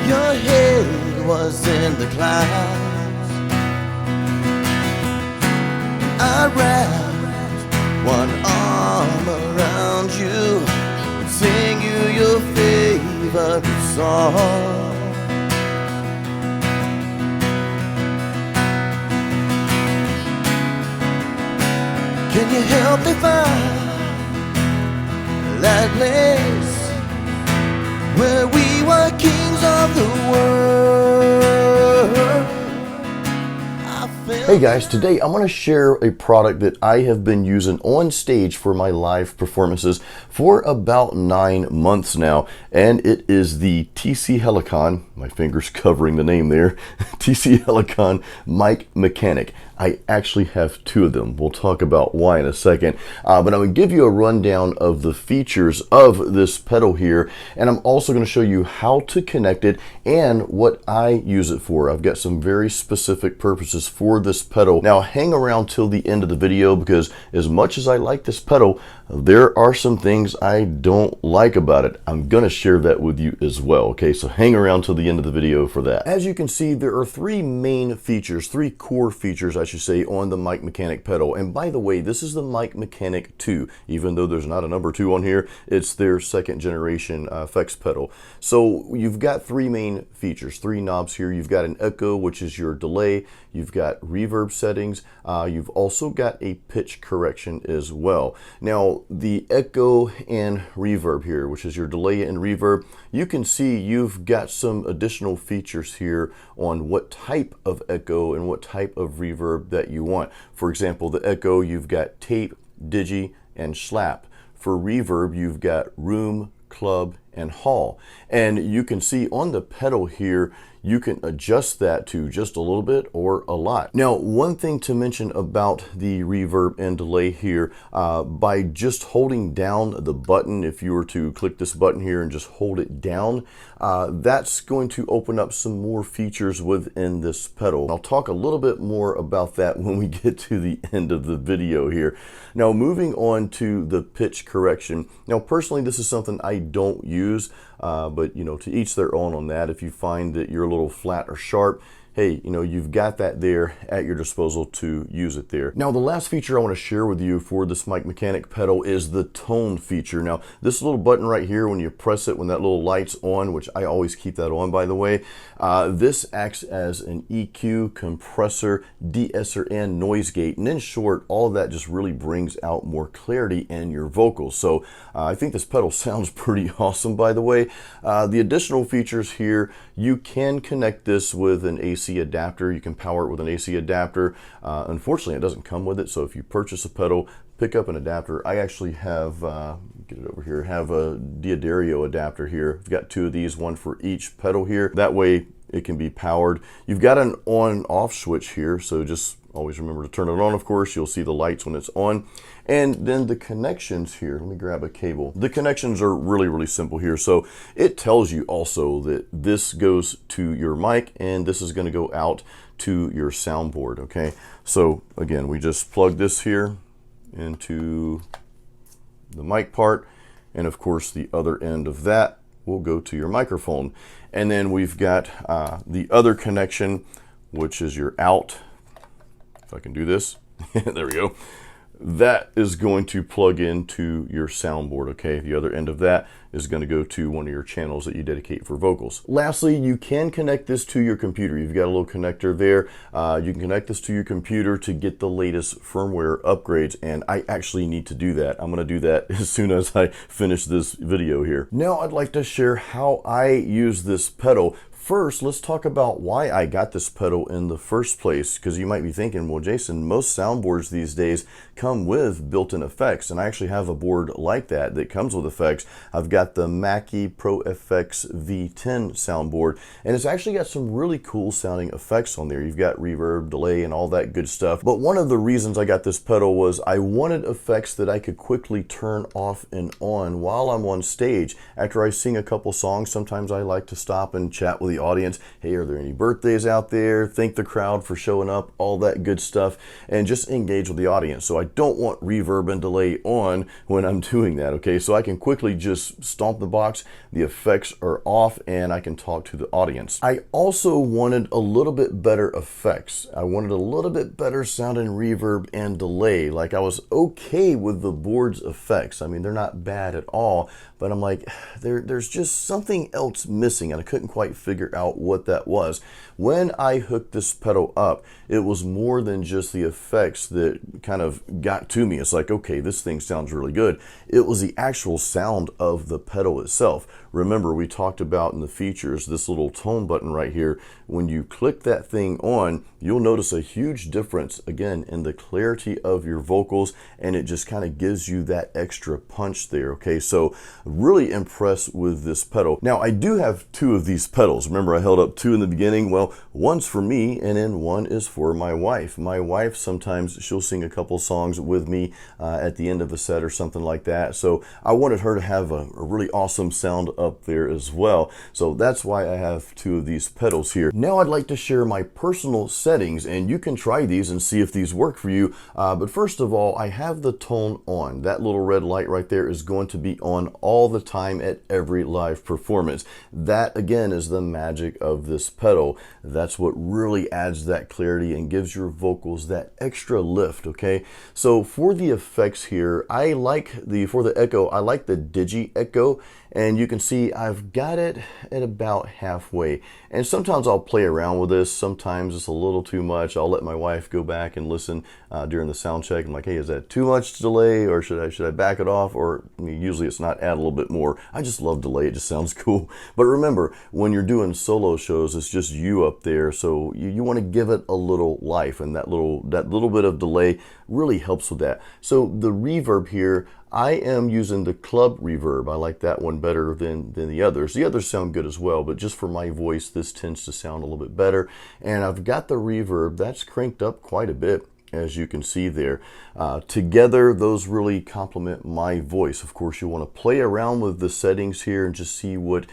Your head was in the clouds. I wrapped one arm around you, sing you your favorite song. Can you help me find that place where we were kings of the world? Hey guys, today I'm going to share a product that I have been using on stage for my live performances for about 9 months now, and it is the TC Helicon, my fingers covering the name there, TC Helicon Mic Mechanic. I actually have 2 of them. We'll talk about why in a second, but I'm going to give you a rundown of the features of this pedal here, and I'm also going to show you how to connect it and what I use it for. I've got some very specific purposes for this pedal. Now hang around till the end of the video, because as much as I like this pedal, there are some things I don't like about it. I'm going to share that with you as well. Okay, so hang around till the end of the video for that. As you can see, there are 3 main features, 3 core features I should say, on the Mic Mechanic pedal. And by the way, this is the Mic Mechanic 2. Even though there's not a number 2 on here, it's their 2nd generation effects pedal. So you've got 3 main features, 3 knobs here. You've got an echo, which is your delay. You've got reverb settings. You've also got a pitch correction as well. Now, the echo and reverb here, which is your delay and reverb, you can see you've got some additional features here on what type of echo and what type of reverb that you want. For example, the echo, you've got tape, digi, and slap. For reverb, you've got room, club, and hall. And you can see on the pedal here, you can adjust that to just a little bit or a lot. Now, one thing to mention about the reverb and delay here, by just holding down the button, if you were to click this button here and just hold it down, that's going to open up some more features within this pedal. And I'll talk a little bit more about that when we get to the end of the video here. Now, moving on to the pitch correction. Now, personally, this is something I don't use, but you know, to each their own on that. If you find that you're a little flat or sharp, hey, you know, you've got that there at your disposal to use it there. Now, the last feature I want to share with you for this Mic Mechanic pedal is the tone feature. Now, this little button right here, when you press it, when that little light's on, which I always keep that on, by the way, this acts as an EQ, compressor, de-esser, and noise gate. And in short, all of that just really brings out more clarity in your vocals. So I think this pedal sounds pretty awesome, by the way. The additional features here, you can connect this with an AC adapter. You can power it with an AC adapter. Unfortunately, it doesn't come with it, so if you purchase a pedal, pick up an adapter. I actually have, get it over here, have a D'Addario adapter here. I've got 2 of these, one for each pedal here. That way it can be powered. You've got an on-off switch here, so just always remember to turn it on, of course. You'll see the lights when it's on. And then the connections here, let me grab a cable. The connections are really, really simple here. So it tells you also that this goes to your mic and this is going to go out to your soundboard, okay? So again, we just plug this here into the mic part, and of course the other end of that will go to your microphone. And then we've got the other connection, which is your out. If I can do this, there we go. That is going to plug into your soundboard, okay? The other end of that is going to go to one of your channels that you dedicate for vocals. Lastly, you can connect this to your computer. You've got a little connector there. You can connect this to your computer to get the latest firmware upgrades, and I actually need to do that. I'm going to do that as soon as I finish this video here. Now I'd like to share how I use this pedal. First, let's talk about why I got this pedal in the first place, because you might be thinking, well, Jason, most soundboards these days come with built-in effects, and I actually have a board like that that comes with effects. I've got the Mackie Pro FX V10 soundboard, and it's actually got some really cool sounding effects on there. You've got reverb, delay, and all that good stuff. But one of the reasons I got this pedal was I wanted effects that I could quickly turn off and on while I'm on stage. After I sing a couple songs, sometimes I like to stop and chat with the the audience. Hey, are there any birthdays out there? Thank the crowd for showing up, all that good stuff, and just engage with the audience. So I don't want reverb and delay on when I'm doing that, okay? So I can quickly just stomp the box, the effects are off, and I can talk to the audience. I also wanted a little bit better effects. I wanted a little bit better sound and reverb and delay. Like, I was okay with the board's effects. I mean, they're not bad at all, but I'm like, there's just something else missing, and I couldn't quite figure out what that was. When I hooked this pedal up, it was more than just the effects that kind of got to me. It's like, okay, this thing sounds really good. It was the actual sound of the pedal itself. Remember, we talked about in the features, this little tone button right here. When you click that thing on, you'll notice a huge difference, again, in the clarity of your vocals, and it just kind of gives you that extra punch there, okay? So really impressed with this pedal. Now, I do have two of these pedals. Remember, I held up two in the beginning. Well, one's for me, and then one is for my wife. My wife, sometimes she'll sing a couple songs with me at the end of a set or something like that. So I wanted her to have a really awesome sound up there as well. So that's why I have two of these pedals here. Now I'd like to share my personal settings, and you can try these and see if these work for you. But first of all, I have the tone on. That little red light right there is going to be on all the time at every live performance. That, again, is the magic of this pedal. That's what really adds that clarity and gives your vocals that extra lift, okay? So for the effects here, for the echo, I like the Digi Echo, and you can see I've got it at about halfway. And sometimes I'll play around with this. Sometimes it's a little too much. I'll let my wife go back and listen during the sound check. I'm like, hey, is that too much delay, or should I back it off? Or usually it's not, add a little bit more. I just love delay. It just sounds cool. But remember, when you're doing solo shows, it's just you up there. So you want to give it a little life, and that little bit of delay really helps with that. So the reverb here, I am using the club reverb. I like that one better than the others. The others sound good as well, but just for my voice, this tends to sound a little bit better. And I've got the reverb, that's cranked up quite a bit, as you can see there. Together, those really complement my voice. Of course, you want to play around with the settings here and just see what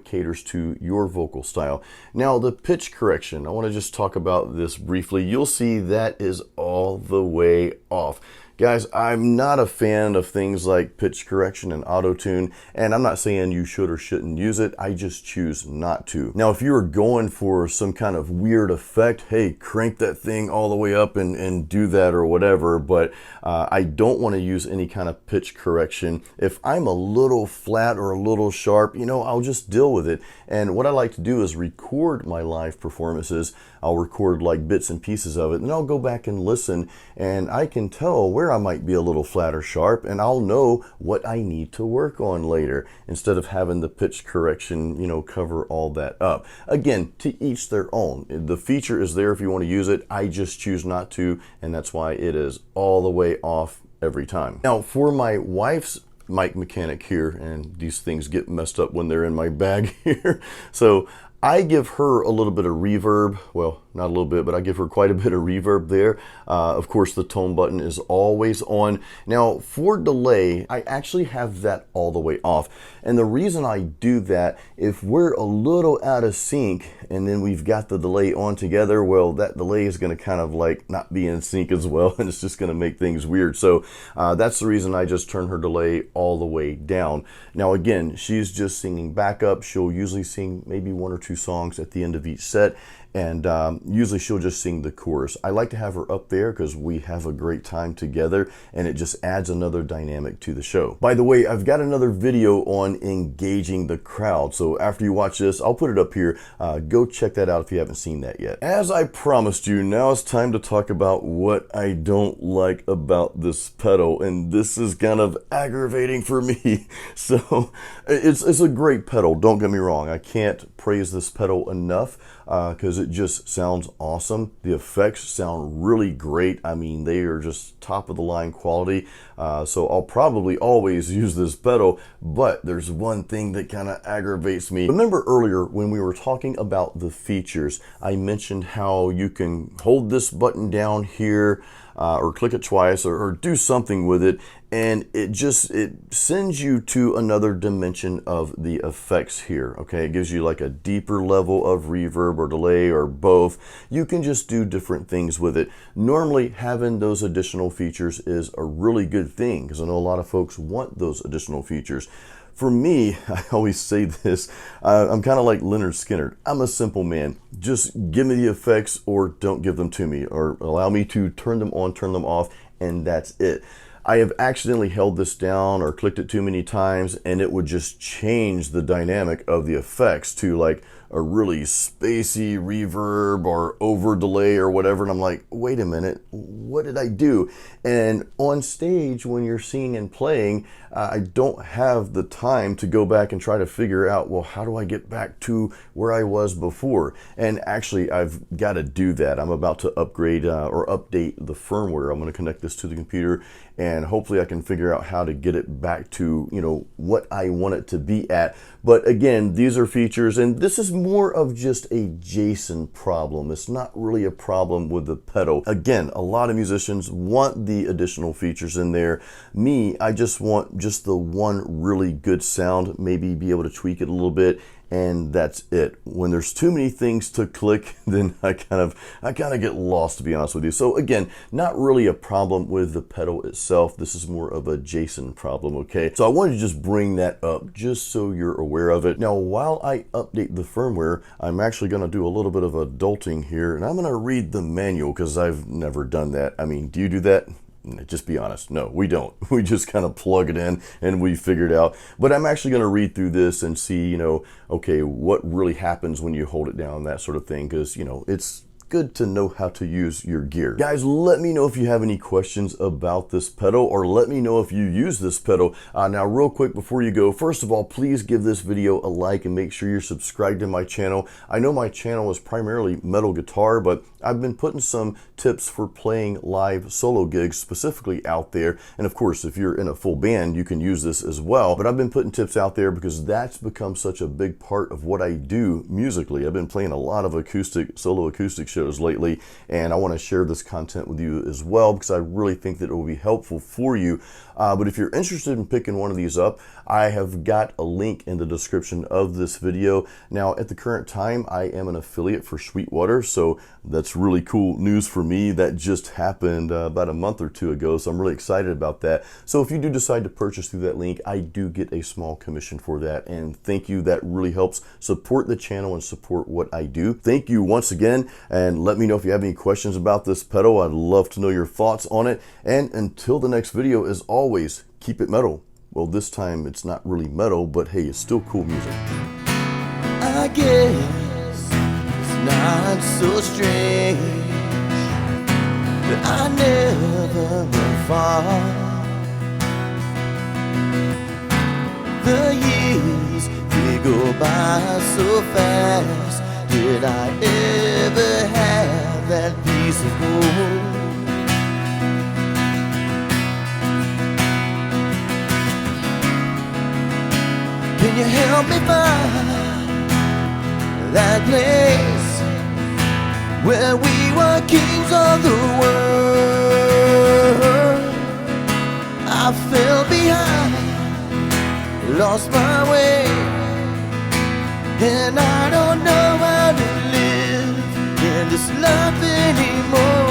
caters to your vocal style. Now, the pitch correction, I want to just talk about this briefly. You'll see that is all the way off. Guys, I'm not a fan of things like pitch correction and auto-tune, and I'm not saying you should or shouldn't use it. I just choose not to. Now, if you're going for some kind of weird effect, hey, crank that thing all the way up and do that or whatever, but I don't want to use any kind of pitch correction. If I'm a little flat or a little sharp, I'll just deal with it. And what I like to do is record my live performances. I'll record like bits and pieces of it, and I'll go back and listen, and I can tell where I might be a little flat or sharp, and I'll know what I need to work on later, instead of having the pitch correction, cover all that up. Again, to each their own. The feature is there if you want to use it. I just choose not to, and that's why it is all the way off every time. Now, for my wife's mic mechanic here, and these things get messed up when they're in my bag here, so I give her a little bit of reverb. Well, not a little bit, but I give her quite a bit of reverb there. Of course, the tone button is always on. Now, for delay, I actually have that all the way off. And the reason I do that, if we're a little out of sync and then we've got the delay on together, well, that delay is going to kind of like not be in sync as well, and it's just going to make things weird. So that's the reason I just turn her delay all the way down. Now, again, she's just singing backup. She'll usually sing maybe one or two songs at the end of each set, and usually she'll just sing the chorus. I like to have her up there because we have a great time together, and it just adds another dynamic to the show. By the way, I've got another video on engaging the crowd, so after you watch this, I'll put it up here. Go check that out if you haven't seen that yet. As I promised you, now it's time to talk about what I don't like about this pedal, and this is kind of aggravating for me. So it's a great pedal, don't get me wrong. I can't praise this pedal enough because it just sounds awesome. The effects sound really great. I mean, they are just top of the line quality. So I'll probably always use this pedal, but there's one thing that kind of aggravates me. Remember earlier when we were talking about the features, I mentioned how you can hold this button down here or click it twice, or do something with it, and it sends you to another dimension of the effects here. Okay, it gives you like a deeper level of reverb or delay or both. You can just do different things with it. Normally, having those additional features is a really good thing, because I know a lot of folks want those additional features. For me, I always say this, I'm kind of like Leonard Skinner. I'm a simple man. Just give me the effects, or don't give them to me, or allow me to turn them on, turn them off, and that's it. I have accidentally held this down or clicked it too many times, and it would just change the dynamic of the effects to like a really spacey reverb or over delay or whatever. And I'm like, wait a minute, what did I do? And on stage, when you're singing and playing, I don't have the time to go back and try to figure out, well, how do I get back to where I was before? And actually, I've got to do that. I'm about to upgrade or update the firmware. I'm going to connect this to the computer, and hopefully I can figure out how to get it back to, you know, what I want it to be at. But again, these are features, and this is more of just a Jason problem. It's not really a problem with the pedal. Again, a lot of musicians want the additional features in there. Me, I just want just the one really good sound, maybe be able to tweak it a little bit, and that's it. When there's too many things to click, then I kind of get lost, to be honest with you. So again, not really a problem with the pedal itself. This is more of a Jason problem, okay? So I wanted to just bring that up just so you're aware of it. Now, while I update the firmware, I'm actually going to do a little bit of adulting here, and I'm going to read the manual because I've never done that. I mean, do you do that? Just be honest. No, we don't. We just kind of plug it in and we figure it out. But I'm actually going to read through this and see, you know, okay, what really happens when you hold it down, that sort of thing. Because, you know, it's good to know how to use your gear. Guys, let me know if you have any questions about this pedal, or let me know if you use this pedal. Now, real quick before you go, first of all, please give this video a like and make sure you're subscribed to my channel. I know my channel is primarily metal guitar, but I've been putting some tips for playing live solo gigs specifically out there. And of course, if you're in a full band, you can use this as well. But I've been putting tips out there because that's become such a big part of what I do musically. I've been playing a lot of solo acoustic shows lately, and I want to share this content with you as well because I really think that it will be helpful for you. But if you're interested in picking one of these up, I have got a link in the description of this video. Now, at the current time, I am an affiliate for Sweetwater, so that's really cool news for me. That just happened about a month or two ago, so I'm really excited about that. So if you do decide to purchase through that link, I do get a small commission for that, and thank you. That really helps support the channel and support what I do. Thank you once again, and let me know if you have any questions about this pedal. I'd love to know your thoughts on it, and until the next video, as always, keep it metal. Well, this time it's not really metal, but hey, it's still cool music. I guess it's not so strange that I never went far. The years, they go by so fast. Did I ever have that piece of gold? Can you help me find that place where we were kings of the world? I fell behind, lost my way, and I don't know how to live in this life anymore.